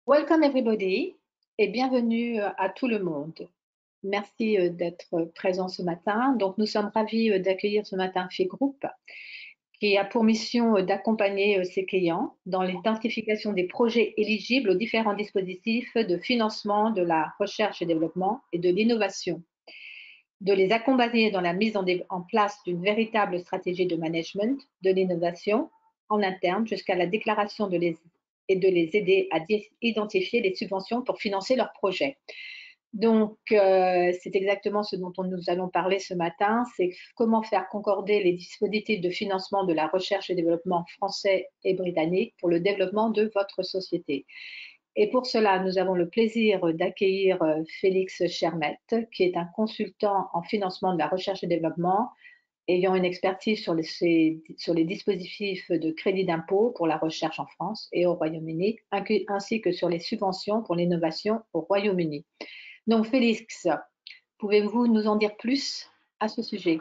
Welcome everybody et bienvenue à tout le monde. Merci d'être présent ce matin. Donc, nous sommes ravis d'accueillir ce matin FI Group qui a pour mission d'accompagner ses clients dans l'identification des projets éligibles aux différents dispositifs de financement de la recherche et développement et de l'innovation, de les accompagner dans la mise en place d'une véritable stratégie de management de l'innovation en interne jusqu'à la déclaration et de les aider à identifier les subventions pour financer leurs projets. Donc, c'est exactement ce dont nous allons parler ce matin, c'est comment faire concorder les dispositifs de financement de la recherche et développement français et britannique pour le développement de votre société. Et pour cela, nous avons le plaisir d'accueillir Félix Chermette, qui est un consultant en financement de la recherche et développement, ayant une expertise sur les dispositifs de crédit d'impôt pour la recherche en France et au Royaume-Uni, ainsi que sur les subventions pour l'innovation au Royaume-Uni. Donc, Félix, pouvez-vous nous en dire plus à ce sujet?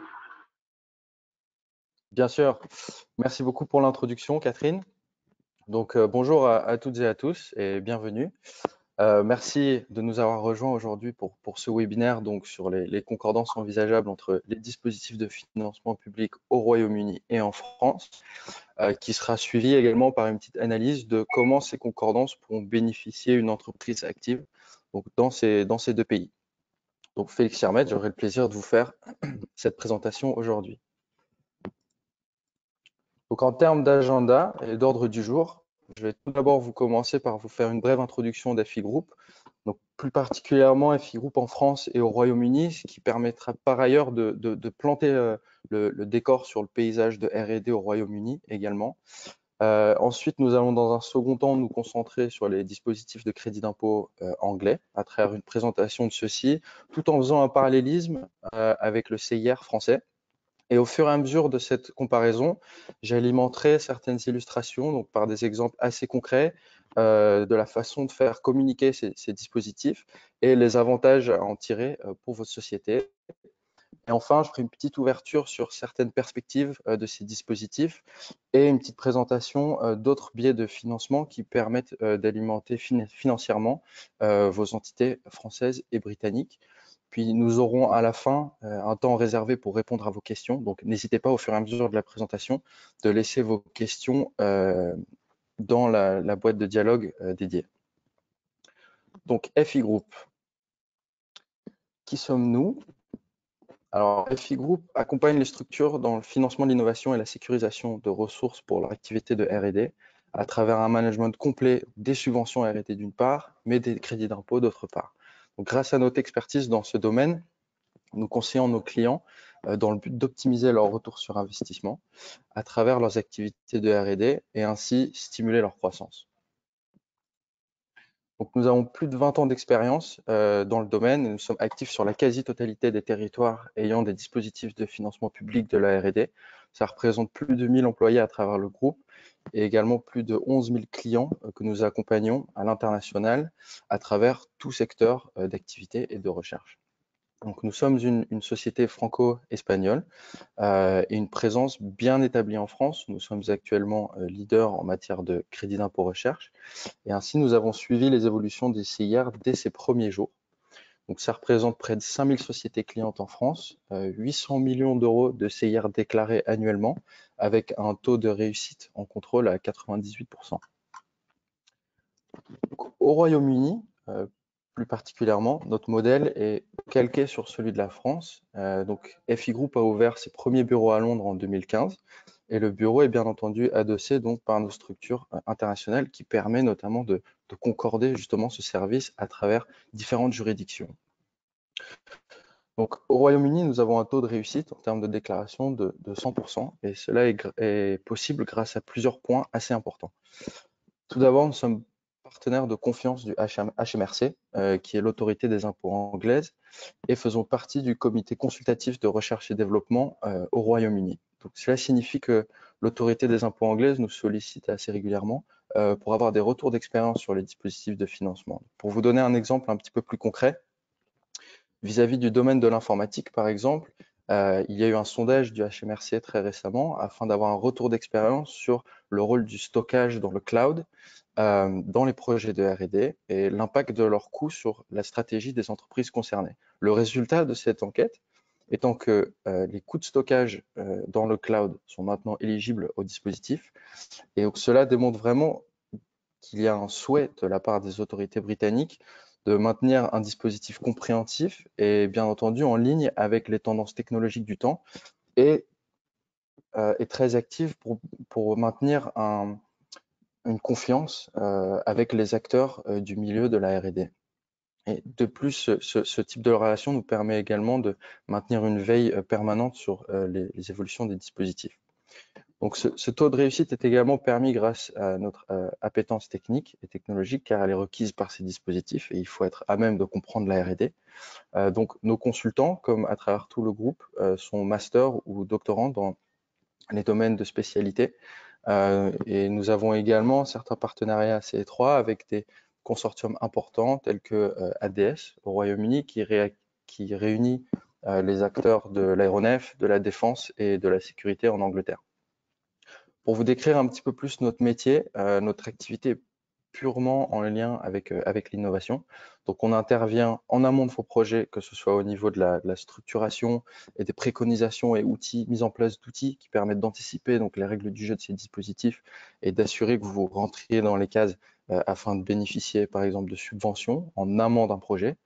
Bien sûr. Merci beaucoup pour l'introduction, Catherine. Donc, bonjour à toutes et à tous et bienvenue. Merci de nous avoir rejoints aujourd'hui pour ce webinaire donc, sur les concordances envisageables entre les dispositifs de financement public au Royaume-Uni et en France, qui sera suivi également par une petite analyse de comment ces concordances pourront bénéficier une entreprise active donc, dans ces deux pays. Donc, Félix Chermette, j'aurai le plaisir de vous faire cette présentation aujourd'hui. Donc en termes d'agenda et d'ordre du jour, je vais tout d'abord vous commencer par vous faire une brève introduction d'FI Group, donc plus particulièrement FI Group en France et au Royaume-Uni, ce qui permettra par ailleurs de planter le décor sur le paysage de R&D au Royaume-Uni également. Ensuite, nous allons dans un second temps nous concentrer sur les dispositifs de crédit d'impôt anglais à travers une présentation de ceux-ci, tout en faisant un parallélisme avec le CIR français. Et au fur et à mesure de cette comparaison, j'alimenterai certaines illustrations donc par des exemples assez concrets de la façon de faire communiquer ces dispositifs et les avantages à en tirer pour votre société. Et enfin, je ferai une petite ouverture sur certaines perspectives de ces dispositifs et une petite présentation d'autres biais de financement qui permettent d'alimenter financièrement vos entités françaises et britanniques. Puis nous aurons à la fin un temps réservé pour répondre à vos questions. Donc n'hésitez pas au fur et à mesure de la présentation de laisser vos questions dans la boîte de dialogue dédiée. Donc FI Group, qui sommes-nous? Alors FI Group accompagne les structures dans le financement de l'innovation et la sécurisation de ressources pour leur activité de R&D à travers un management complet des subventions R&D d'une part, mais des crédits d'impôt d'autre part. Donc grâce à notre expertise dans ce domaine, nous conseillons nos clients dans le but d'optimiser leur retour sur investissement à travers leurs activités de R&D et ainsi stimuler leur croissance. Donc, nous avons plus de 20 ans d'expérience dans le domaine et nous sommes actifs sur la quasi-totalité des territoires ayant des dispositifs de financement public de la R&D. Ça représente plus de 1000 employés à travers le groupe et également plus de 11 000 clients que nous accompagnons à l'international à travers tout secteur d'activité et de recherche. Donc, nous sommes une société franco-espagnole et une présence bien établie en France. Nous sommes actuellement leaders en matière de crédit d'impôt recherche et ainsi nous avons suivi les évolutions des CIR dès ses premiers jours. Donc, ça représente près de 5000 sociétés clientes en France, 800 millions d'euros de CIR déclarés annuellement avec un taux de réussite en contrôle à 98%. Donc, au Royaume-Uni, plus particulièrement, notre modèle est calqué sur celui de la France. Donc, FI Group a ouvert ses premiers bureaux à Londres en 2015 et le bureau est bien entendu adossé donc par nos structures internationales qui permet notamment de concorder justement ce service à travers différentes juridictions. Donc, au Royaume-Uni, nous avons un taux de réussite en termes de déclaration de 100% et cela est possible grâce à plusieurs points assez importants. Tout d'abord, nous sommes partenaires de confiance du HMRC, qui est l'autorité des impôts anglaise, et faisons partie du comité consultatif de recherche et développement au Royaume-Uni. Donc, cela signifie que l'autorité des impôts anglaise nous sollicite assez régulièrement pour avoir des retours d'expérience sur les dispositifs de financement. Pour vous donner un exemple un petit peu plus concret, vis-à-vis du domaine de l'informatique, par exemple, Il y a eu un sondage du HMRC très récemment afin d'avoir un retour d'expérience sur le rôle du stockage dans le cloud, dans les projets de R&D et l'impact de leurs coûts sur la stratégie des entreprises concernées. Le résultat de cette enquête étant que les coûts de stockage dans le cloud sont maintenant éligibles au dispositif, et donc cela démontre vraiment qu'il y a un souhait de la part des autorités britanniques de maintenir un dispositif compréhensif et bien entendu en ligne avec les tendances technologiques du temps, et est très active pour maintenir une confiance avec les acteurs du milieu de la R&D. Et de plus, ce type de relation nous permet également de maintenir une veille permanente sur les évolutions des dispositifs. Donc ce taux de réussite est également permis grâce à notre appétence technique et technologique, car elle est requise par ces dispositifs et il faut être à même de comprendre la R&D. Donc nos consultants, comme à travers tout le groupe, sont masters ou doctorants dans les domaines de spécialité. Et nous avons également certains partenariats assez étroits avec des consortiums importants tels que ADS au Royaume-Uni, qui réunit les acteurs de l'aéronef, de la défense et de la sécurité en Angleterre. Pour vous décrire un petit peu plus notre métier, notre activité est purement en lien avec l'innovation. Donc on intervient en amont de vos projets, que ce soit au niveau de la structuration et des préconisations et outils, mise en place d'outils qui permettent d'anticiper donc les règles du jeu de ces dispositifs et d'assurer que vous rentriez dans les cases afin de bénéficier par exemple de subventions en amont d'un projet,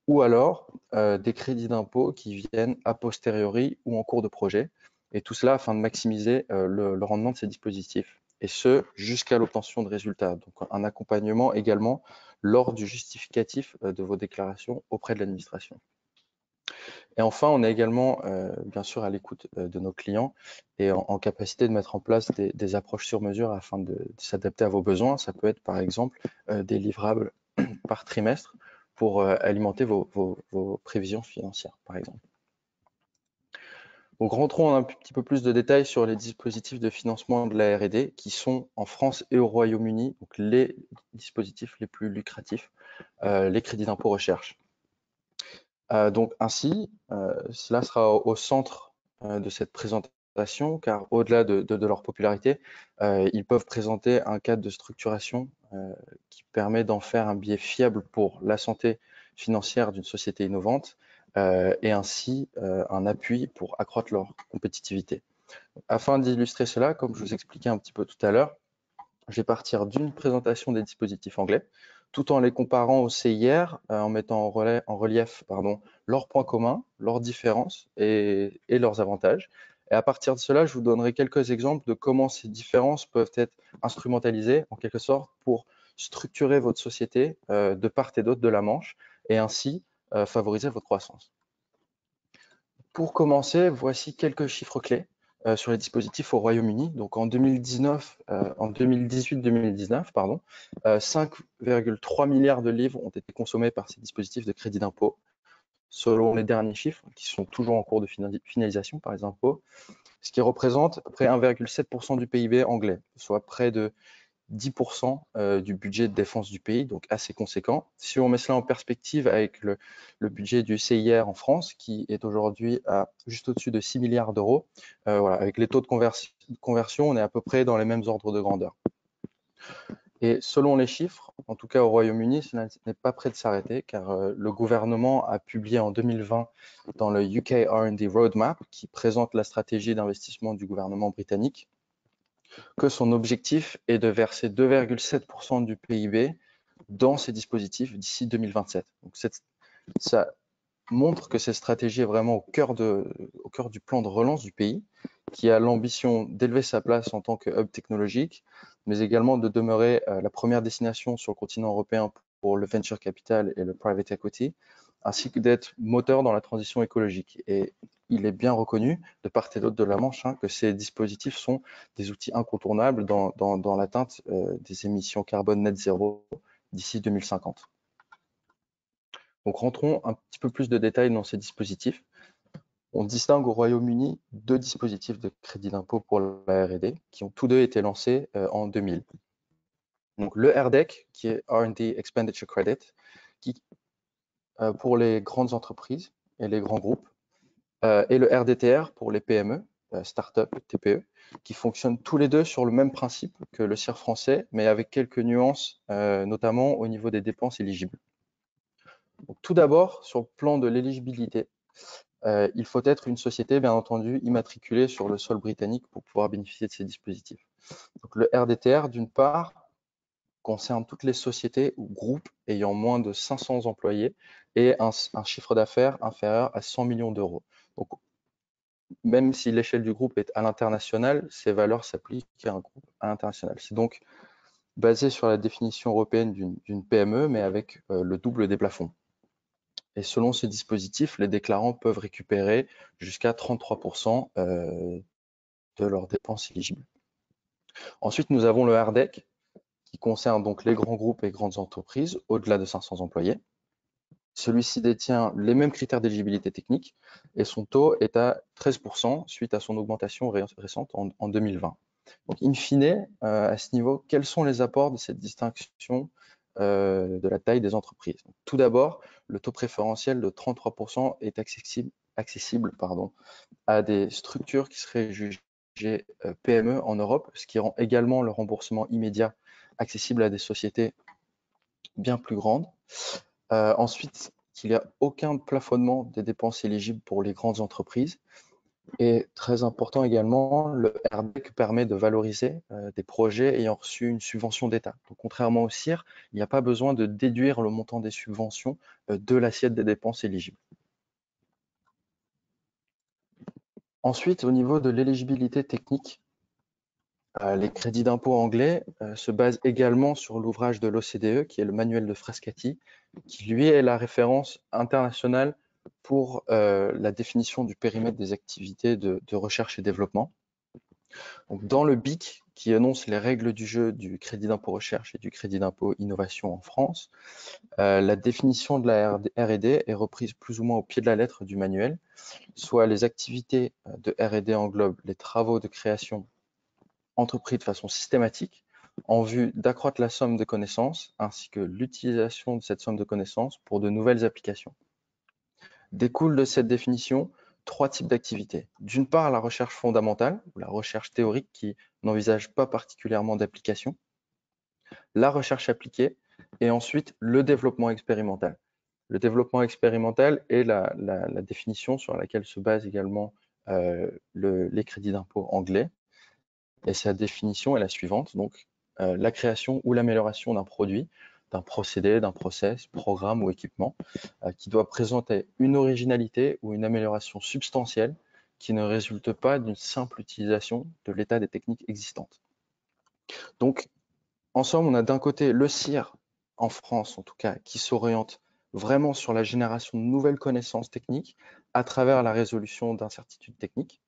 ou alors des crédits d'impôt qui viennent a posteriori ou en cours de projet, et tout cela afin de maximiser le rendement de ces dispositifs, et ce jusqu'à l'obtention de résultats. Donc un accompagnement également lors du justificatif de vos déclarations auprès de l'administration. Et enfin, on est également bien sûr à l'écoute de nos clients et en capacité de mettre en place des approches sur mesure afin de s'adapter à vos besoins. Ça peut être par exemple des livrables par trimestre pour alimenter vos prévisions financières, par exemple. Donc rentrons un petit peu plus de détails sur les dispositifs de financement de la R&D qui sont en France et au Royaume-Uni, donc les dispositifs les plus lucratifs, les crédits d'impôt recherche. Donc ainsi, cela sera au centre de cette présentation, car au-delà de leur popularité, ils peuvent présenter un cadre de structuration qui permet d'en faire un biais fiable pour la santé financière d'une société innovante et ainsi un appui pour accroître leur compétitivité. Afin d'illustrer cela, comme je vous expliquais un petit peu tout à l'heure, je vais partir d'une présentation des dispositifs anglais, tout en les comparant au CIR, en mettant en relief leurs points communs, leurs différences et leurs avantages. Et à partir de cela, je vous donnerai quelques exemples de comment ces différences peuvent être instrumentalisées, en quelque sorte, pour structurer votre société de part et d'autre de la Manche, et ainsi favoriser votre croissance. Pour commencer, voici quelques chiffres clés sur les dispositifs au Royaume-Uni. Donc en 2018-2019, 5,3 milliards de livres ont été consommés par ces dispositifs de crédit d'impôt, selon les derniers chiffres, qui sont toujours en cours de finalisation par les impôts, ce qui représente à peu près 1,7% du PIB anglais, soit près de 10% du budget de défense du pays, donc assez conséquent. Si on met cela en perspective avec le budget du CIR en France, qui est aujourd'hui à juste au-dessus de 6 milliards d'euros, voilà, avec les taux de conversion, on est à peu près dans les mêmes ordres de grandeur. Et selon les chiffres, en tout cas au Royaume-Uni, cela n'est pas prêt de s'arrêter, car le gouvernement a publié en 2020 dans le UK R&D Roadmap, qui présente la stratégie d'investissement du gouvernement britannique, que son objectif est de verser 2,7% du PIB dans ces dispositifs d'ici 2027. Donc ça montre que cette stratégie est vraiment au cœur du plan de relance du pays, qui a l'ambition d'élever sa place en tant que hub technologique, mais également de demeurer la première destination sur le continent européen pour le venture capital et le private equity, ainsi que d'être moteur dans la transition écologique. Et il est bien reconnu, de part et d'autre de la Manche, que ces dispositifs sont des outils incontournables dans l'atteinte des émissions carbone net zéro d'ici 2050. Donc rentrons un petit peu plus de détails dans ces dispositifs. On distingue au Royaume-Uni deux dispositifs de crédit d'impôt pour la R&D qui ont tous deux été lancés en 2000. Donc le RDEC, qui est R&D Expenditure Credit, qui pour les grandes entreprises et les grands groupes et le RDTR pour les PME, start-up, TPE, qui fonctionnent tous les deux sur le même principe que le CIR français, mais avec quelques nuances, notamment au niveau des dépenses éligibles. Donc, tout d'abord, sur le plan de l'éligibilité, il faut être une société, bien entendu, immatriculée sur le sol britannique pour pouvoir bénéficier de ces dispositifs. Donc, le RDTR, d'une part, concerne toutes les sociétés ou groupes ayant moins de 500 employés et un chiffre d'affaires inférieur à 100 millions d'euros. Donc, même si l'échelle du groupe est à l'international, ces valeurs s'appliquent à un groupe à l'international. C'est donc basé sur la définition européenne d'une PME, mais avec le double des plafonds. Et selon ces dispositifs, les déclarants peuvent récupérer jusqu'à 33% de leurs dépenses éligibles. Ensuite, nous avons le RDEC, qui concerne donc les grands groupes et grandes entreprises au-delà de 500 employés. Celui-ci détient les mêmes critères d'éligibilité technique et son taux est à 13% suite à son augmentation récente en 2020. Donc, in fine, à ce niveau, quels sont les apports de cette distinction de la taille des entreprises? Tout d'abord, le taux préférentiel de 33% est accessible à des structures qui seraient jugées PME en Europe, ce qui rend également le remboursement immédiat accessible à des sociétés bien plus grandes. Ensuite, qu'il n'y a aucun plafonnement des dépenses éligibles pour les grandes entreprises. Et très important également, le RDEC permet de valoriser des projets ayant reçu une subvention d'État. Donc, contrairement au CIR, il n'y a pas besoin de déduire le montant des subventions de l'assiette des dépenses éligibles. Ensuite, au niveau de l'éligibilité technique, les crédits d'impôt anglais se basent également sur l'ouvrage de l'OCDE, qui est le manuel de Frascati, qui lui est la référence internationale pour la définition du périmètre des activités de recherche et développement. Donc, dans le BIC, qui énonce les règles du jeu du crédit d'impôt recherche et du crédit d'impôt innovation en France, la définition de la R&D est reprise plus ou moins au pied de la lettre du manuel, soit les activités de R&D englobent les travaux de création entrepris de façon systématique en vue d'accroître la somme de connaissances ainsi que l'utilisation de cette somme de connaissances pour de nouvelles applications. Découle de cette définition 3 types d'activités. D'une part, la recherche fondamentale, ou la recherche théorique qui n'envisage pas particulièrement d'application, la recherche appliquée, et ensuite le développement expérimental. Le développement expérimental est la définition sur laquelle se base également les crédits d'impôt anglais. Et sa définition est la suivante, donc la création ou l'amélioration d'un produit, d'un procédé, d'un process, programme ou équipement qui doit présenter une originalité ou une amélioration substantielle qui ne résulte pas d'une simple utilisation de l'état des techniques existantes. Donc, en somme, on a d'un côté le CIR, en France en tout cas, qui s'oriente vraiment sur la génération de nouvelles connaissances techniques à travers la résolution d'incertitudes techniques.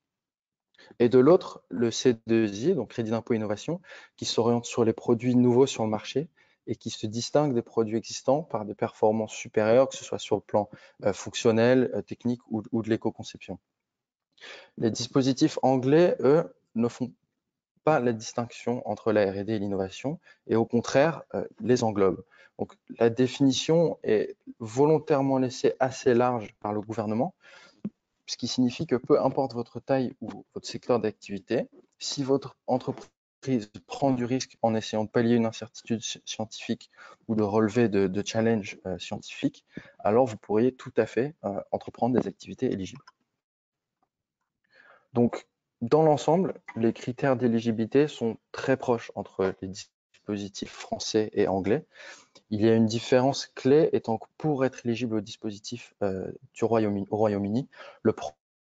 Et de l'autre, le C2I, donc Crédit d'impôt innovation, qui s'oriente sur les produits nouveaux sur le marché et qui se distingue des produits existants par des performances supérieures, que ce soit sur le plan fonctionnel, technique ou de l'éco-conception. Les dispositifs anglais, eux, ne font pas la distinction entre la R&D et l'innovation et au contraire, les englobent. Donc la définition est volontairement laissée assez large par le gouvernement, ce qui signifie que peu importe votre taille ou votre secteur d'activité, si votre entreprise prend du risque en essayant de pallier une incertitude scientifique ou de relever de challenges scientifiques, alors vous pourriez tout à fait entreprendre des activités éligibles. Donc, dans l'ensemble, les critères d'éligibilité sont très proches entre les dispositifs français et anglais. Il y a une différence clé étant que pour être éligible au dispositif au Royaume-Uni, le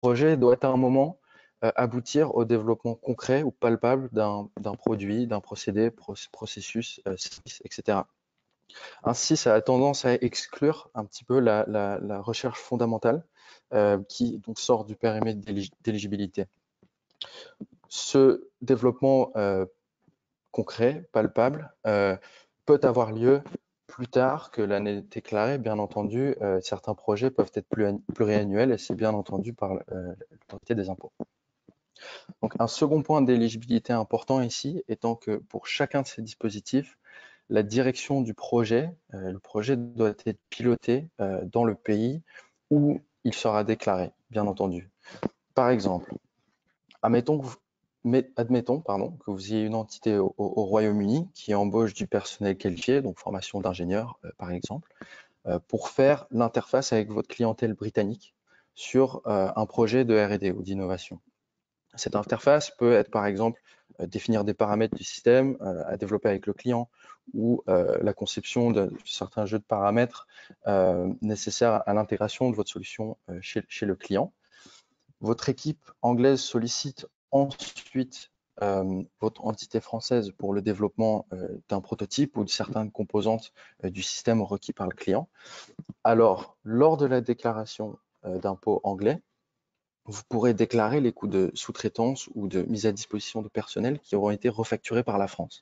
projet doit à un moment aboutir au développement concret ou palpable d'un produit, d'un procédé, processus, etc. Ainsi, ça a tendance à exclure un petit peu la recherche fondamentale qui donc sort du périmètre d'éligibilité. Ce développement concret, palpable, peut avoir lieu plus tard que l'année déclarée. Bien entendu, certains projets peuvent être pluriannuels et c'est bien entendu par l'autorité des impôts. Donc, un second point d'éligibilité important ici étant que pour chacun de ces dispositifs, la direction du projet, le projet doit être piloté dans le pays où il sera déclaré. bien entendu. Par exemple, admettons que vous ayez une entité au Royaume-Uni qui embauche du personnel qualifié, donc formation d'ingénieur par exemple, pour faire l'interface avec votre clientèle britannique sur un projet de R&D ou d'innovation. Cette interface peut être par exemple définir des paramètres du système à développer avec le client ou la conception de certains jeux de paramètres nécessaires à l'intégration de votre solution chez le client. Votre équipe anglaise sollicite ensuite votre entité française pour le développement d'un prototype ou de certaines composantes du système requis par le client. Alors, lors de la déclaration d'impôt anglais, vous pourrez déclarer les coûts de sous-traitance ou de mise à disposition de personnel qui auront été refacturés par la France.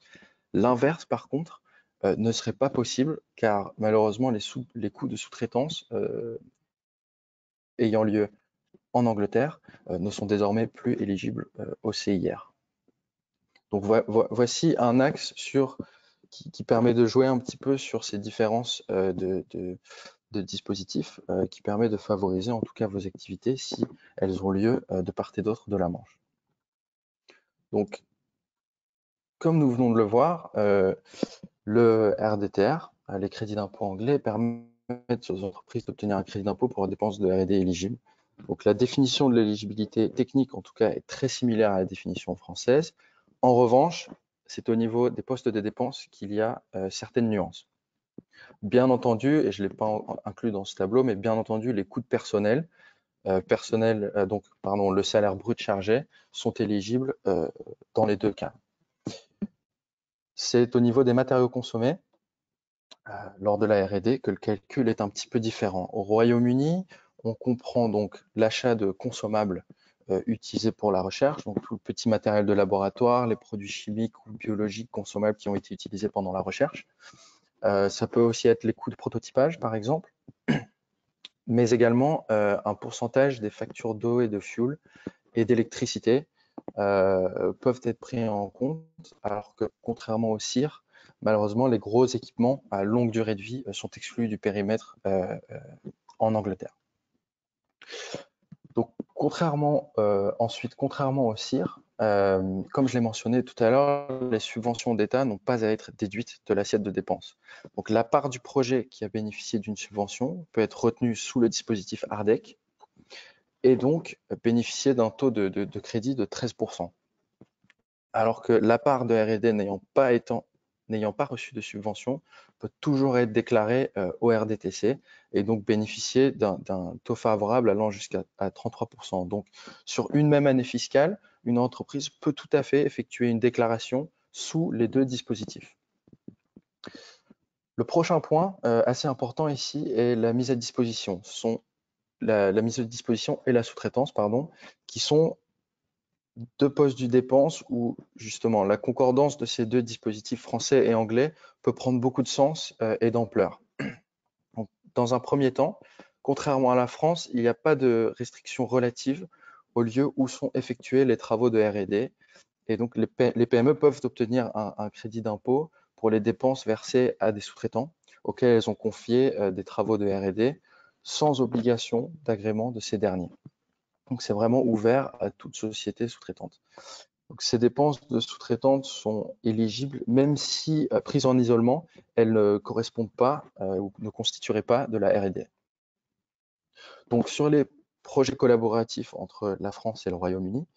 L'inverse, par contre, ne serait pas possible car malheureusement, les coûts de sous-traitance ayant lieu en Angleterre ne sont désormais plus éligibles au CIR. Donc voici un axe qui permet de jouer un petit peu sur ces différences de dispositifs qui permet de favoriser en tout cas vos activités si elles ont lieu de part et d'autre de la Manche. Donc, comme nous venons de le voir, le RDTR, les crédits d'impôt anglais, permettent aux entreprises d'obtenir un crédit d'impôt pour les dépenses de R&D éligibles. Donc, la définition de l'éligibilité technique, en tout cas, est très similaire à la définition française. En revanche, c'est au niveau des postes de dépenses qu'il y a certaines nuances. Bien entendu, et je ne l'ai pas inclus dans ce tableau, mais bien entendu, les coûts de personnel, le salaire brut chargé, sont éligibles dans les deux cas. C'est au niveau des matériaux consommés lors de la R&D que le calcul est un petit peu différent. Au Royaume-Uni, on comprend donc l'achat de consommables utilisés pour la recherche, donc tout le petit matériel de laboratoire, les produits chimiques ou biologiques consommables qui ont été utilisés pendant la recherche. Ça peut aussi être les coûts de prototypage, par exemple, mais également un pourcentage des factures d'eau et de fuel et d'électricité peuvent être pris en compte, alors que contrairement au CIR, malheureusement, les gros équipements à longue durée de vie sont exclus du périmètre en Angleterre. Donc, contrairement au CIR, comme je l'ai mentionné tout à l'heure, les subventions d'État n'ont pas à être déduites de l'assiette de dépenses. Donc, la part du projet qui a bénéficié d'une subvention peut être retenue sous le dispositif ARDEC et donc bénéficier d'un taux de crédit de 13%. Alors que la part de R&D n'ayant pas reçu de subvention peut toujours être déclarée au RDTC et donc bénéficier d'un taux favorable allant jusqu'à 33%. Donc, sur une même année fiscale, une entreprise peut tout à fait effectuer une déclaration sous les deux dispositifs. Le prochain point assez important ici est la mise à disposition. Ce sont la mise à disposition et la sous-traitance, qui sont deux postes de dépense où justement la concordance de ces deux dispositifs français et anglais peut prendre beaucoup de sens et d'ampleur. Dans un premier temps, contrairement à la France, il n'y a pas de restrictions relatives au lieu où sont effectués les travaux de R&D et donc les PME peuvent obtenir un crédit d'impôt pour les dépenses versées à des sous-traitants auxquels elles ont confié des travaux de R&D sans obligation d'agrément de ces derniers. Donc, c'est vraiment ouvert à toute société sous-traitante. Donc, ces dépenses de sous-traitante sont éligibles, même si prises en isolement, elles ne correspondent pas ou ne constitueraient pas de la R&D. Donc, sur les projets collaboratifs entre la France et le Royaume-Uni,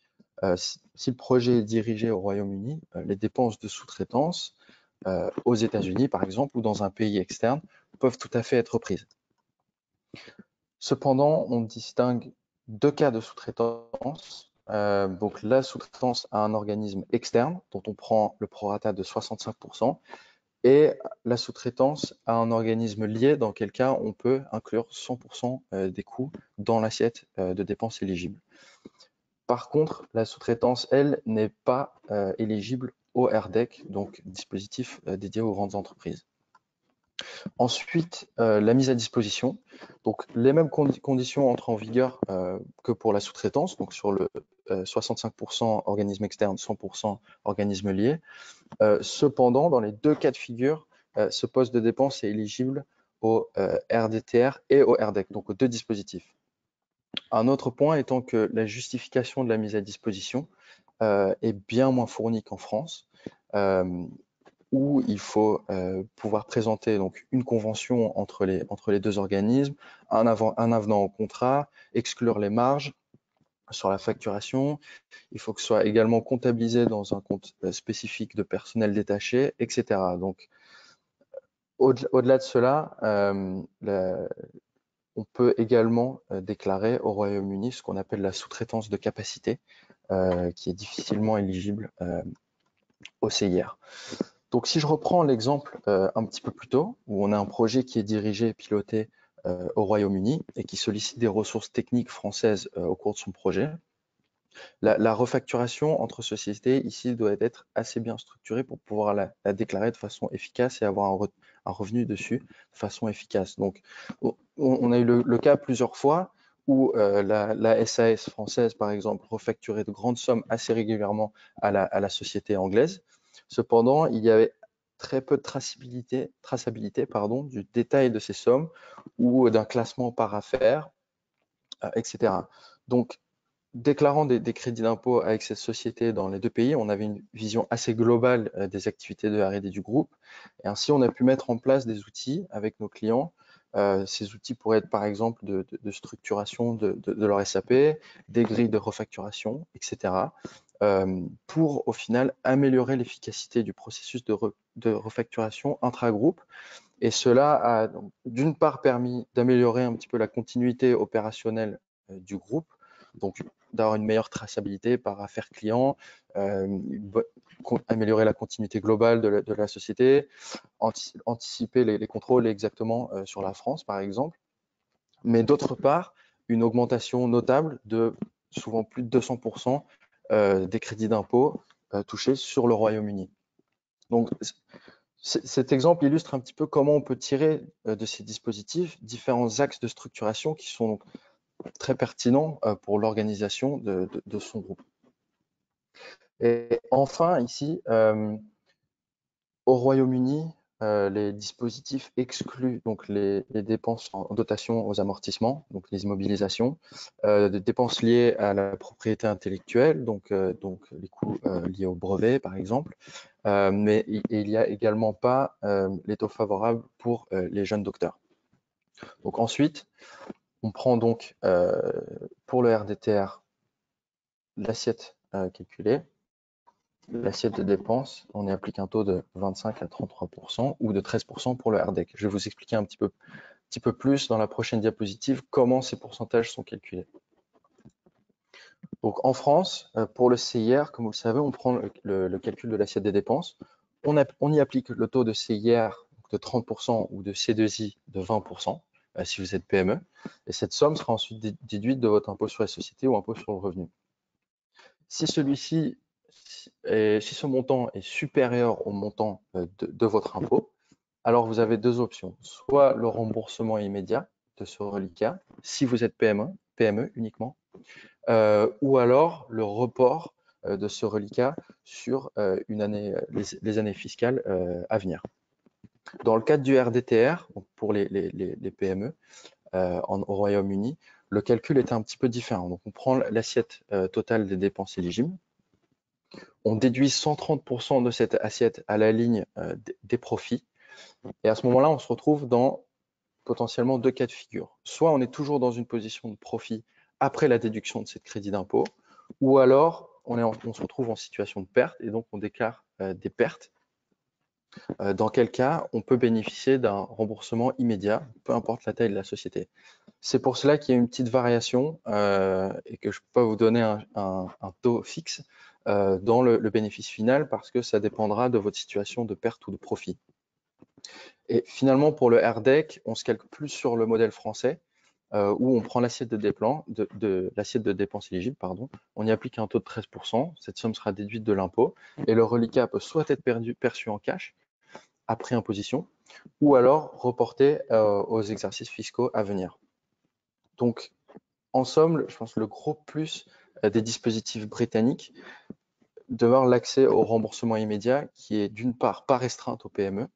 si le projet est dirigé au Royaume-Uni, les dépenses de sous-traitance aux États-Unis, par exemple, ou dans un pays externe, peuvent tout à fait être prises. Cependant, on distingue deux cas de sous-traitance. Donc la sous-traitance à un organisme externe, dont on prend le prorata de 65%, et la sous-traitance à un organisme lié, dans quel cas on peut inclure 100% des coûts dans l'assiette de dépenses éligibles. Par contre, la sous-traitance, elle, n'est pas éligible au RDEC, donc dispositif dédié aux grandes entreprises. Ensuite, la mise à disposition. Donc, les mêmes conditions entrent en vigueur que pour la sous-traitance, donc sur le 65% organisme externe, 100% organisme lié. Cependant, dans les deux cas de figure, ce poste de dépense est éligible au RDTR et au RDEC, donc aux deux dispositifs. Un autre point étant que la justification de la mise à disposition est bien moins fournie qu'en France, où il faut pouvoir présenter donc une convention entre les deux organismes, un avenant au contrat, exclure les marges sur la facturation. Il faut que ce soit également comptabilisé dans un compte spécifique de personnel détaché, etc. Donc, au-delà de cela, on peut également déclarer au Royaume-Uni ce qu'on appelle la sous-traitance de capacité, qui est difficilement éligible au CIR. Donc, si je reprends l'exemple un petit peu plus tôt, où on a un projet qui est dirigé et piloté au Royaume-Uni et qui sollicite des ressources techniques françaises au cours de son projet, la refacturation entre sociétés ici doit être assez bien structurée pour pouvoir la déclarer de façon efficace et avoir un revenu dessus de façon efficace. Donc, on a eu le cas plusieurs fois où la SAS française, par exemple, refacturait de grandes sommes assez régulièrement à la société anglaise. Cependant, il y avait très peu de traçabilité du détail de ces sommes ou d'un classement par affaire, etc. Donc, déclarant des crédits d'impôt avec cette société dans les deux pays, on avait une vision assez globale des activités de R&D du groupe. Et ainsi, on a pu mettre en place des outils avec nos clients. Ces outils pourraient être par exemple de structuration de leur SAP, des grilles de refacturation, etc. Pour au final améliorer l'efficacité du processus de refacturation intra-groupe. Et cela a d'une part permis d'améliorer un petit peu la continuité opérationnelle du groupe, donc d'avoir une meilleure traçabilité par affaire client, améliorer la continuité globale de la société, anticiper les contrôles exactement sur la France, par exemple. Mais d'autre part, une augmentation notable de souvent plus de 200% des crédits d'impôt touchés sur le Royaume-Uni. Donc, cet exemple illustre un petit peu comment on peut tirer de ces dispositifs différents axes de structuration qui sont très pertinents pour l'organisation de son groupe. Et enfin, ici, au Royaume-Uni, les dispositifs excluent donc les dépenses en dotation aux amortissements, donc les immobilisations, des dépenses liées à la propriété intellectuelle, donc les coûts liés au brevet, par exemple, mais il n'y a également pas les taux favorables pour les jeunes docteurs. Donc ensuite, on prend donc pour le RDTR l'assiette calculée. L'assiette de dépenses, on y applique un taux de 25 à 33% ou de 13% pour le RDEC. Je vais vous expliquer un petit peu plus dans la prochaine diapositive comment ces pourcentages sont calculés. Donc en France, pour le CIR, comme vous le savez, on prend le calcul de l'assiette des dépenses. On y applique le taux de CIR de 30% ou de C2I de 20% si vous êtes PME. Et cette somme sera ensuite déduite de votre impôt sur la société ou impôt sur le revenu. Si ce montant est supérieur au montant de votre impôt, alors vous avez deux options. Soit le remboursement immédiat de ce reliquat, si vous êtes PME uniquement, ou alors le report de ce reliquat sur les années fiscales à venir. Dans le cadre du RDTR, pour les PME au Royaume-Uni, le calcul est un petit peu différent. Donc, on prend l'assiette totale des dépenses éligibles, on déduit 130% de cette assiette à la ligne des profits, et à ce moment-là, on se retrouve dans potentiellement deux cas de figure. Soit on est toujours dans une position de profit après la déduction de cette crédit d'impôt, ou alors on se retrouve en situation de perte et donc on déclare des pertes. Dans quel cas on peut bénéficier d'un remboursement immédiat, peu importe la taille de la société. C'est pour cela qu'il y a une petite variation et que je ne peux pas vous donner un taux fixe dans le bénéfice final parce que ça dépendra de votre situation de perte ou de profit. Et finalement, pour le RDEC, on se calque plus sur le modèle français où on prend l'assiette de dépenses éligibles, on y applique un taux de 13%, cette somme sera déduite de l'impôt et le reliquat peut soit être perçu en cash après imposition ou alors reporté aux exercices fiscaux à venir. Donc, en somme, je pense que le gros plus des dispositifs britanniques demeure l'accès au remboursement immédiat qui est d'une part pas restreinte aux PME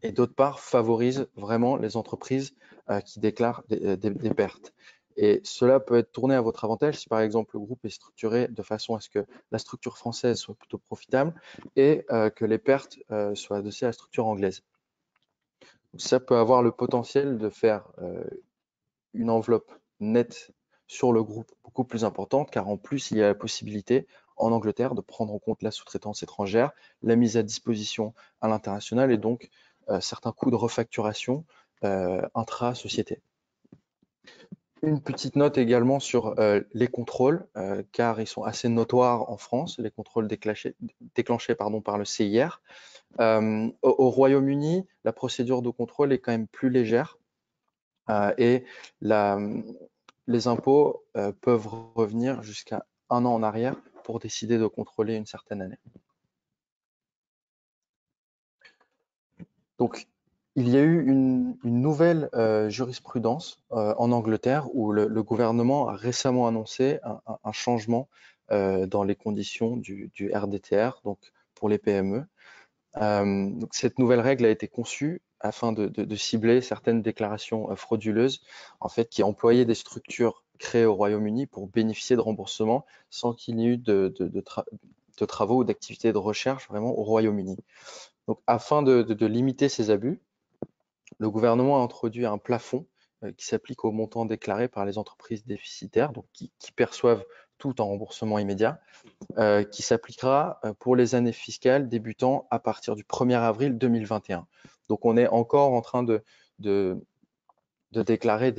et d'autre part favorise vraiment les entreprises qui déclarent des pertes. Et cela peut être tourné à votre avantage si par exemple le groupe est structuré de façon à ce que la structure française soit plutôt profitable et que les pertes soient adossées à la structure anglaise. Donc, ça peut avoir le potentiel de faire une enveloppe nette sur le groupe beaucoup plus importante, car en plus, il y a la possibilité en Angleterre de prendre en compte la sous-traitance étrangère, la mise à disposition à l'international et donc certains coûts de refacturation intra-société. Une petite note également sur les contrôles, car ils sont assez notoires en France, les contrôles déclenchés par le CIR. Au Royaume-Uni, la procédure de contrôle est quand même plus légère et les impôts peuvent revenir jusqu'à 1 an en arrière pour décider de contrôler une certaine année. Donc, il y a eu une nouvelle jurisprudence en Angleterre où le gouvernement a récemment annoncé un changement dans les conditions du RDTR, donc pour les PME. Donc cette nouvelle règle a été conçue afin de cibler certaines déclarations frauduleuses, en fait, qui employaient des structures créées au Royaume-Uni pour bénéficier de remboursements sans qu'il n'y ait eu de travaux ou d'activités de recherche vraiment au Royaume-Uni. Donc, afin de limiter ces abus, le gouvernement a introduit un plafond qui s'applique au montant déclaré par les entreprises déficitaires, donc qui perçoivent tout en remboursement immédiat, qui s'appliquera pour les années fiscales débutant à partir du 1er avril 2021. Donc on est encore en train de déclarer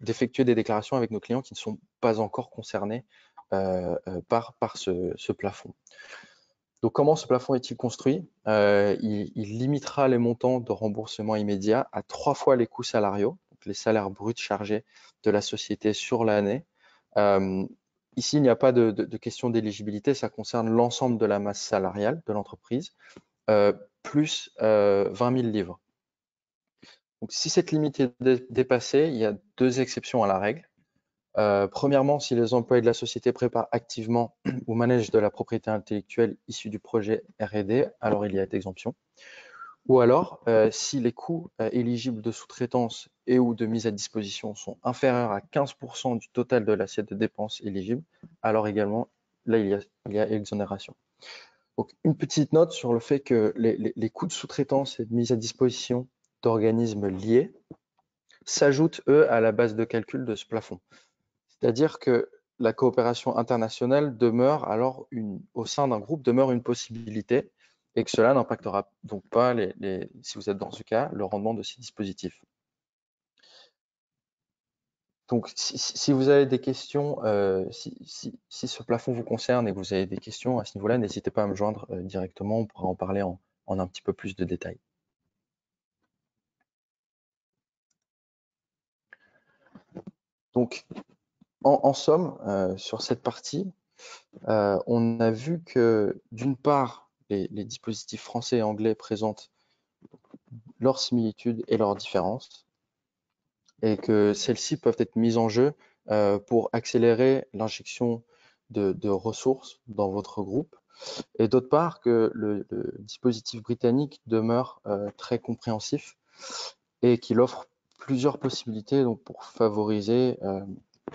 d'effectuer des déclarations avec nos clients qui ne sont pas encore concernés par ce plafond. Donc comment ce plafond est-il construit? Il limitera les montants de remboursement immédiat à 3 fois les coûts salariaux, donc les salaires bruts chargés de la société sur l'année. Ici, il n'y a pas de question d'éligibilité, ça concerne l'ensemble de la masse salariale de l'entreprise, plus 20 000 livres. Donc, si cette limite est dépassée, il y a 2 exceptions à la règle. Premièrement, si les employés de la société préparent activement ou managent de la propriété intellectuelle issue du projet R&D, alors il y a exemption. Ou alors, si les coûts éligibles de sous-traitance et ou de mise à disposition sont inférieurs à 15% du total de l'assiette de dépenses éligible, alors également, là, il y a exonération. Donc, une petite note sur le fait que les coûts de sous-traitance et de mise à disposition d'organismes liés s'ajoutent, eux, à la base de calcul de ce plafond. C'est-à-dire que la coopération internationale demeure alors au sein d'un groupe demeure une possibilité et que cela n'impactera donc pas, si vous êtes dans ce cas, le rendement de ces dispositifs. Donc, si vous avez des questions, si ce plafond vous concerne et que vous avez des questions à ce niveau-là, n'hésitez pas à me joindre directement, on pourra en parler en un petit peu plus de détails. Donc, en somme, sur cette partie, on a vu que d'une part, les dispositifs français et anglais présentent leurs similitudes et leurs différences, et que celles-ci peuvent être mises en jeu pour accélérer l'injection de ressources dans votre groupe, et d'autre part que le dispositif britannique demeure très compréhensif et qu'il offre plusieurs possibilités donc, pour favoriser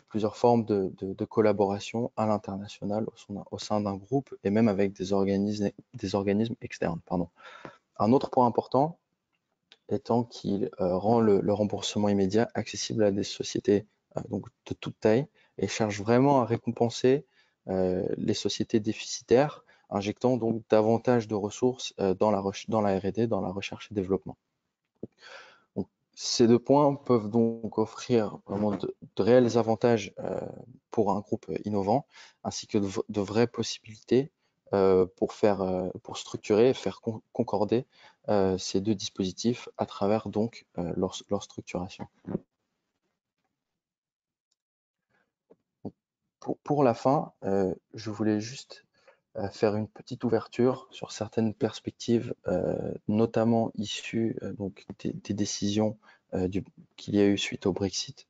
plusieurs formes de collaboration à l'international au sein d'un groupe et même avec des organismes externes. Pardon. Un autre point important étant qu'il rend le remboursement immédiat accessible à des sociétés donc de toute taille et cherche vraiment à récompenser les sociétés déficitaires, injectant donc davantage de ressources dans la R&D, dans la recherche et développement. Donc, ces 2 points peuvent donc offrir vraiment de réels avantages pour un groupe innovant, ainsi que de vraies possibilités pour structurer et faire concorder ces 2 dispositifs à travers donc leur structuration. Pour la fin, je voulais juste faire une petite ouverture sur certaines perspectives, notamment issues donc des décisions qu'il y a eu suite au Brexit.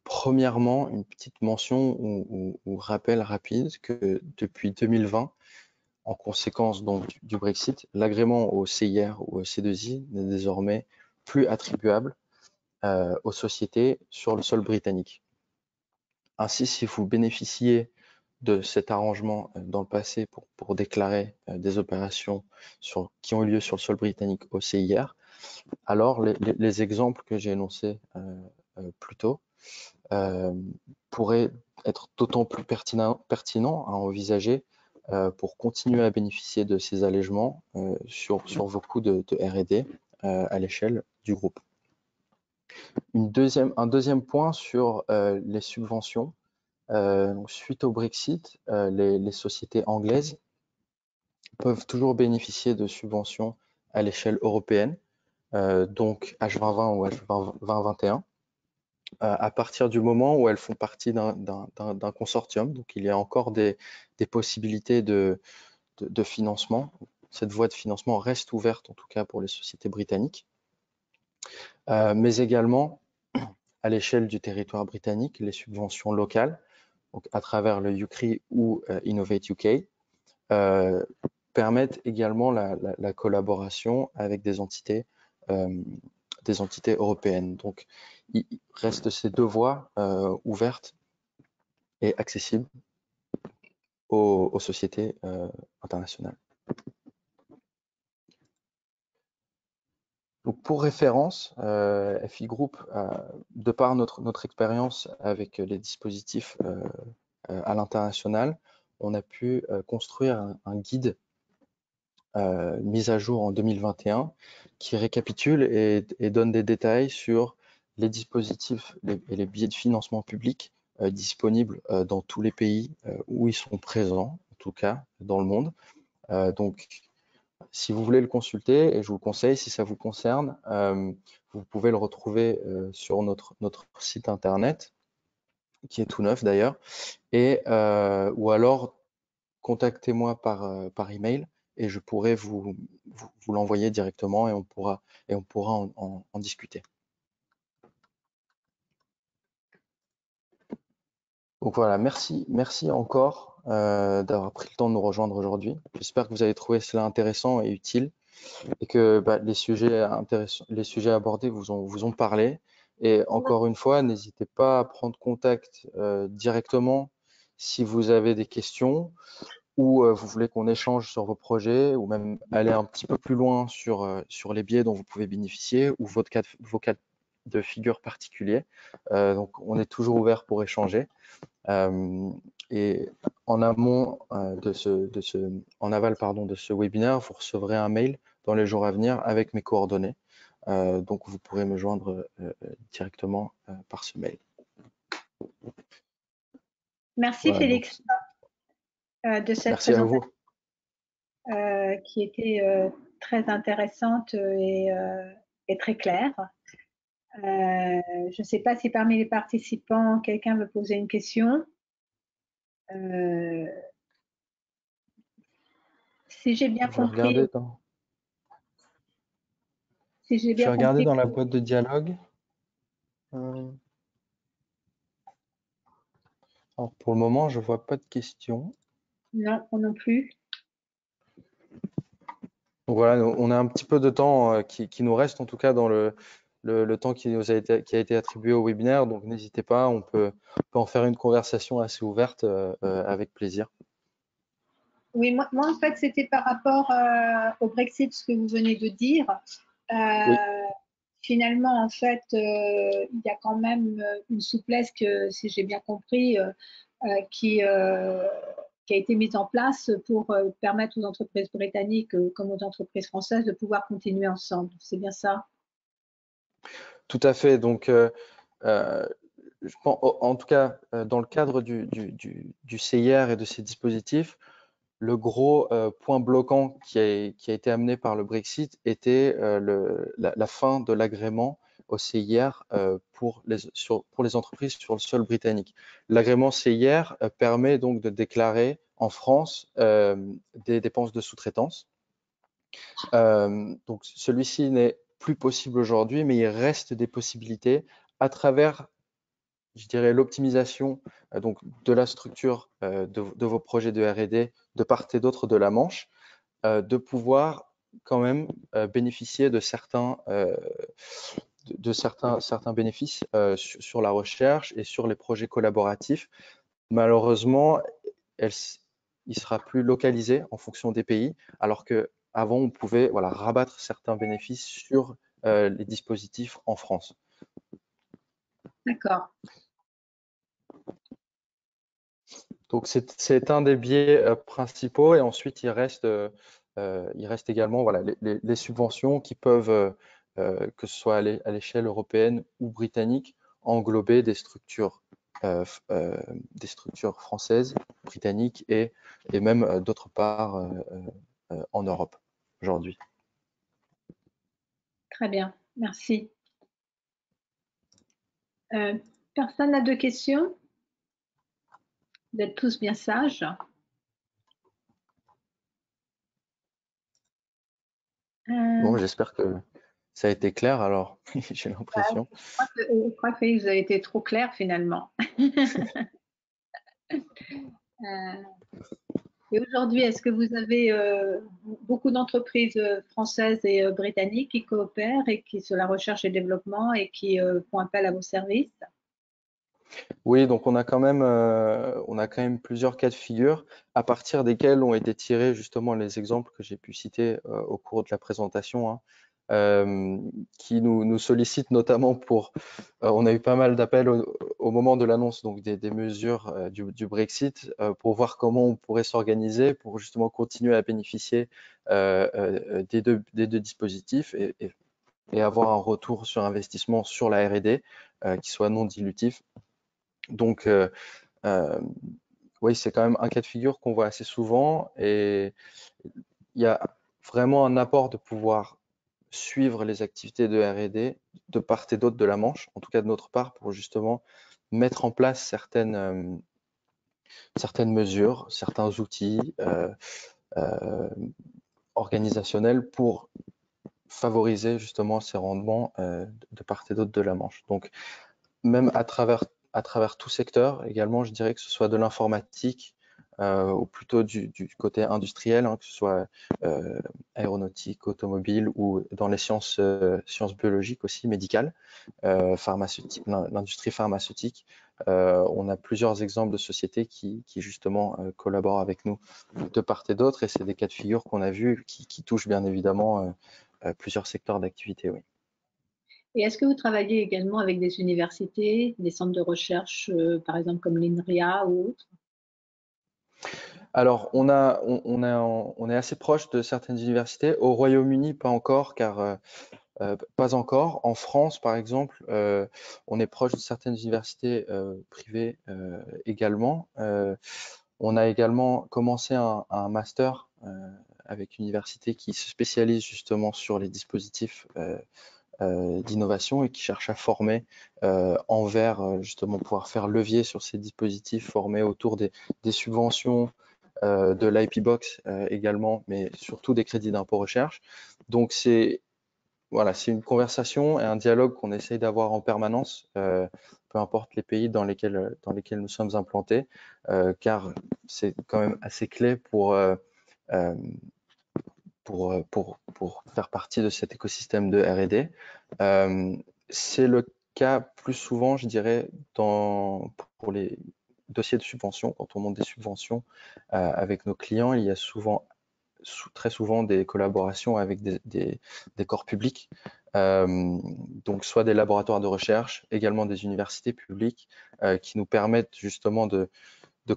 Premièrement, une petite mention ou rappel rapide que depuis 2020, en conséquence donc du Brexit, l'agrément au CIR ou au C2I n'est désormais plus attribuable aux sociétés sur le sol britannique. Ainsi, si vous bénéficiez de cet arrangement dans le passé pour déclarer des opérations qui ont eu lieu sur le sol britannique au CIR, alors les exemples que j'ai énoncés plus tôt pourraient être d'autant plus pertinents à envisager pour continuer à bénéficier de ces allègements sur vos coûts de R&D à l'échelle du groupe. Un deuxième point sur les subventions. Suite au Brexit, les sociétés anglaises peuvent toujours bénéficier de subventions à l'échelle européenne, donc H2020 ou H2021, à partir du moment où elles font partie d'un consortium. Donc il y a encore des possibilités de financement. Cette voie de financement reste ouverte, en tout cas pour les sociétés britanniques, mais également à l'échelle du territoire britannique, les subventions locales, donc à travers le UCRI ou Innovate UK, permettent également la collaboration avec des entités européennes. Donc, il reste ces deux voies ouvertes et accessibles aux sociétés internationales. Donc, pour référence, FI Group, de par notre expérience avec les dispositifs à l'international, on a pu construire un guide mis à jour en 2021 qui récapitule et donne des détails sur les dispositifs et les billets de financement public disponibles dans tous les pays où ils sont présents, en tout cas dans le monde. Donc, si vous voulez le consulter, et je vous le conseille si ça vous concerne, vous pouvez le retrouver sur notre site internet, qui est tout neuf d'ailleurs, et ou alors contactez-moi par email et je pourrai vous l'envoyer directement et on pourra en discuter. Donc voilà, merci encore d'avoir pris le temps de nous rejoindre aujourd'hui. J'espère que vous avez trouvé cela intéressant et utile et que les sujets abordés vous ont parlé. Et encore une fois, n'hésitez pas à prendre contact directement si vous avez des questions ou vous voulez qu'on échange sur vos projets ou même aller un petit peu plus loin sur les biais dont vous pouvez bénéficier ou vos cas de figure particuliers. Donc, on est toujours ouvert pour échanger. Et en amont en aval de ce webinaire, vous recevrez un mail dans les jours à venir avec mes coordonnées. Donc, vous pourrez me joindre directement par ce mail. Merci voilà, Félix de cette Merci à vous. Qui était très intéressante et très claire. Je ne sais pas si parmi les participants, quelqu'un veut poser une question. Si j'ai bien compris. Si j'ai bien regardé dans la boîte de dialogue. Alors pour le moment, je ne vois pas de questions. Non, moi non plus. Donc voilà, on a un petit peu de temps qui nous reste, en tout cas dans le temps qui a été attribué au webinaire. Donc n'hésitez pas, on peut en faire une conversation assez ouverte avec plaisir. Oui, moi en fait, c'était par rapport au Brexit, ce que vous venez de dire. Oui. Finalement, en fait, il y a quand même une souplesse que, si j'ai bien compris, qui a été mise en place pour permettre aux entreprises britanniques comme aux entreprises françaises de pouvoir continuer ensemble. C'est bien ça? Tout à fait. Donc, je pense, en tout cas, dans le cadre du CIR et de ces dispositifs, le gros point bloquant qui a été amené par le Brexit était la fin de l'agrément au CIR pour les entreprises sur le sol britannique. L'agrément CIR permet donc de déclarer en France des dépenses de sous-traitance. Donc celui-ci n'est plus possible aujourd'hui, mais il reste des possibilités à travers, je dirais, l'optimisation donc de la structure de vos projets de R&D de part et d'autre de la Manche, de pouvoir quand même bénéficier de certains de certains bénéfices sur la recherche et sur les projets collaboratifs. Malheureusement, il sera plus localisé en fonction des pays, alors qu'avant, on pouvait voilà, rabattre certains bénéfices sur les dispositifs en France. D'accord. Donc, c'est un des biais principaux. Et ensuite, il reste également voilà, les subventions qui peuvent, que ce soit à l'échelle européenne ou britannique, englober des structures françaises, britanniques et même d'autre part en Europe aujourd'hui. Très bien, merci. Personne n'a de questions? Vous êtes tous bien sages. Bon, j'espère que ça a été clair alors, j'ai l'impression. Je crois que vous avez été trop clair finalement. Et aujourd'hui, est-ce que vous avez beaucoup d'entreprises françaises et britanniques qui coopèrent et qui sur la recherche et développement et qui font appel à vos services? Oui, donc on a quand même plusieurs cas de figure à partir desquels ont été tirés justement les exemples que j'ai pu citer au cours de la présentation, hein, qui nous sollicitent notamment pour, on a eu pas mal d'appels au moment de l'annonce donc des mesures du Brexit pour voir comment on pourrait s'organiser pour justement continuer à bénéficier des deux dispositifs et avoir un retour sur investissement sur la R&D qui soit non dilutif. Donc, oui, c'est quand même un cas de figure qu'on voit assez souvent et il y a vraiment un apport de pouvoir suivre les activités de R&D de part et d'autre de la Manche, en tout cas de notre part, pour justement mettre en place certaines mesures, certains outils organisationnels pour favoriser justement ces rendements de part et d'autre de la Manche. Donc, même à travers tout secteur également, je dirais que ce soit de l'informatique ou plutôt du côté industriel, hein, que ce soit aéronautique, automobile ou dans les sciences biologiques aussi, médicales, l'industrie pharmaceutique. On a plusieurs exemples de sociétés qui justement collaborent avec nous de part et d'autre et c'est des cas de figure qu'on a vus qui touchent bien évidemment plusieurs secteurs d'activité, oui. Et est-ce que vous travaillez également avec des universités, des centres de recherche, par exemple comme l'INRIA ou autres? Alors, on est assez proche de certaines universités. Au Royaume-Uni, pas encore, car pas encore. En France, par exemple, on est proche de certaines universités privées également. On a également commencé un master avec une université qui se spécialise justement sur les dispositifs d'innovation et qui cherche à former envers justement pouvoir faire levier sur ces dispositifs, former autour des subventions, de l'IP Box également, mais surtout des crédits d'impôt recherche. Donc voilà, c'est une conversation et un dialogue qu'on essaye d'avoir en permanence, peu importe les pays dans lesquels nous sommes implantés, car c'est quand même assez clé pour faire partie de cet écosystème de R&D. C'est le cas plus souvent, je dirais, pour les dossiers de subvention. Quand on monte des subventions avec nos clients, il y a très souvent des collaborations avec des corps publics, donc soit des laboratoires de recherche, également des universités publiques qui nous permettent justement de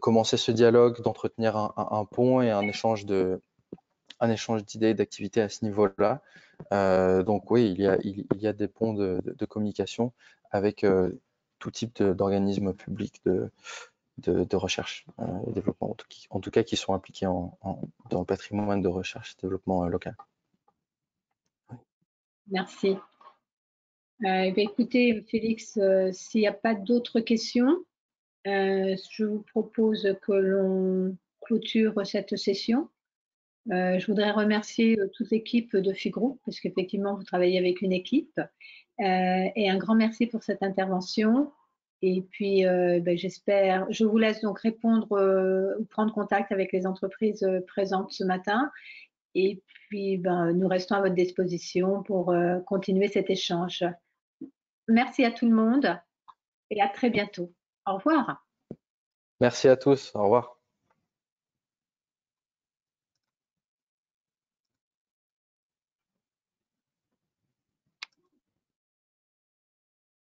commencer ce dialogue, d'entretenir un pont et un échange d'idées et d'activités à ce niveau-là. Donc oui, il y a des ponts de communication avec tout type d'organismes publics de recherche et développement, en tout cas qui sont impliqués dans le patrimoine de recherche et développement local. Merci. Écoutez, Félix, s'il n'y a pas d'autres questions, je vous propose que l'on clôture cette session. Je voudrais remercier toute l'équipe de FIGroup, parce qu'effectivement, vous travaillez avec une équipe. Et un grand merci pour cette intervention. Et puis, je vous laisse donc répondre ou prendre contact avec les entreprises présentes ce matin. Et puis, nous restons à votre disposition pour continuer cet échange. merci à tout le monde et à très bientôt. Au revoir. Merci à tous. Au revoir.